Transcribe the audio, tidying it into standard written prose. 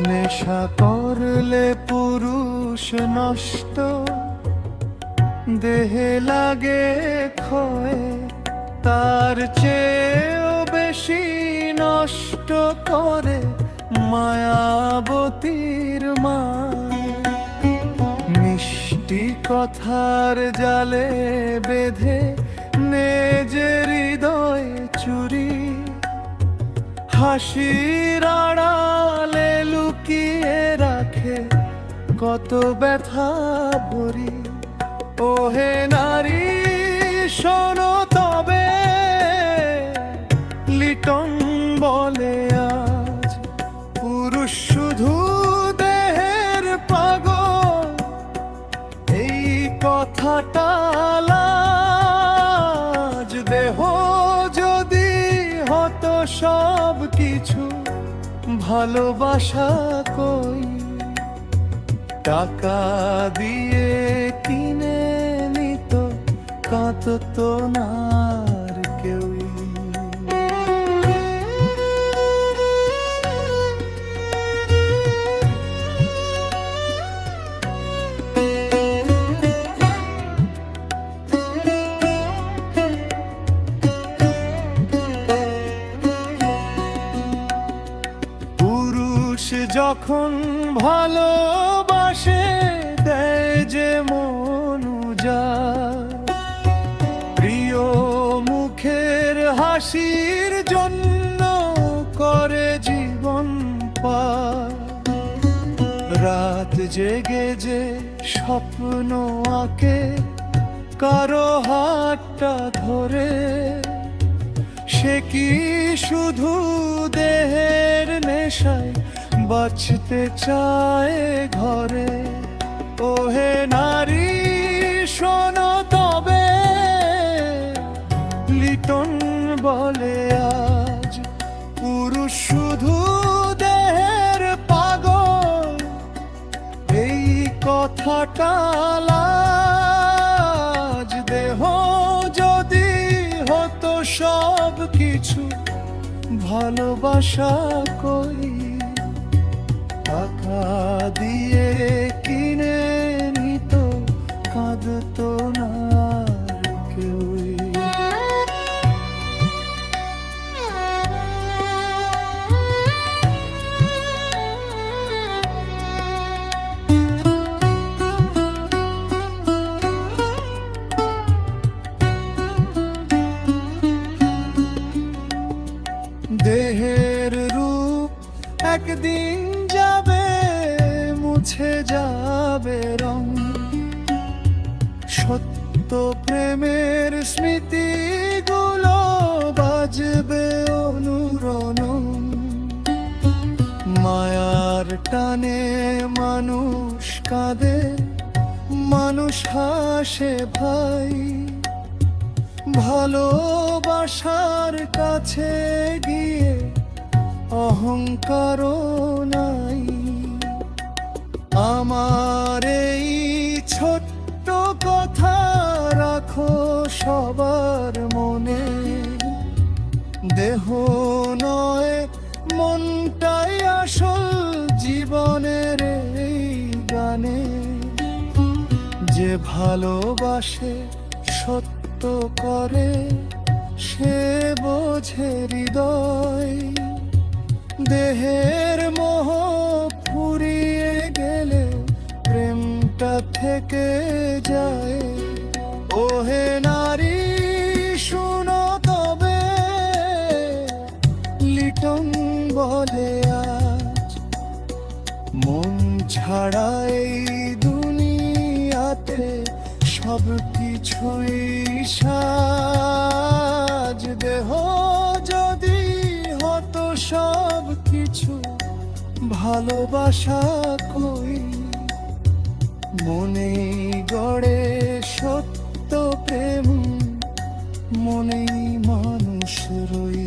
নেশা করলে পুরুষ নষ্ট, দেহে লাগে ক্ষয়, তার চেয়েও বেশি নষ্ট করে মায়াবতীর মায়। মিষ্টি কথার জালে বেঁধে নিজের হৃদয় চুরি, হাসির আড়ালে লুকিয়ে রাখে কত ব্যথা ভরি। ওহে নারী শোনো তবে, লিটন বলে আজ পুরুষ শুধু দেহের পাগল। এই কথাটা লাজ, দেহ যদি হতো সব কিছু, ভালোবাসা কই টাকা দিয়ে কিনে নিত, কাঁদতো না আর কেউই। পুরুষ যখন ভালোবাসে দেয় যে মন উজাড়, প্রিয় মুখের হাসির জন্য করে জীবন পার। রাত জেগে যে স্বপ্ন আঁকে কারো হাতটা ধরে, সে কি শুধু দেহের নেশায় বাঁচতে চায় ঘরে? ওহে নারী শোনো তবে, লিটন বলে আজ পুরুষ শুধু দেহের পাগল। এই কথাটা লাজ, দেহ যদি হতো সব কিছু, ভালোবাসা কই টাকা দিয়ে কিনে নিত, কাঁদতো না আর কেউই। দেহের রূপ একদিন যাবে, মুছে যাবে রং, সত্য প্রেমের স্মৃতিগুলো বাজবে অনুরণন। মায়ার টানে মানুষ কাঁদে, মানুষ হাসে ভাই, ভালোবাসার কাছে গিয়ে অহংকার নাই। আমার এই ছোট্ট কথা রাখো সবার মনে, দেহ নয় মনটাই আসল জীবনের এই গানে। যে ভালোবাসে সত্য করে, সে বোঝে হৃদয়। দেহের মোহ ফুরিয়ে গেলে প্রেমটা থেকে যায়। ওহে নারী শুনো তবে, লিটন বলে আজ মন ছাড়া এই দুনিয়াতে সব কিছুই সাজ। দেহ যদি হতো সব কিছু, ভালোবাসা কই মনেই গড়ে সত্য প্রেম, মনেই মানুষ রই।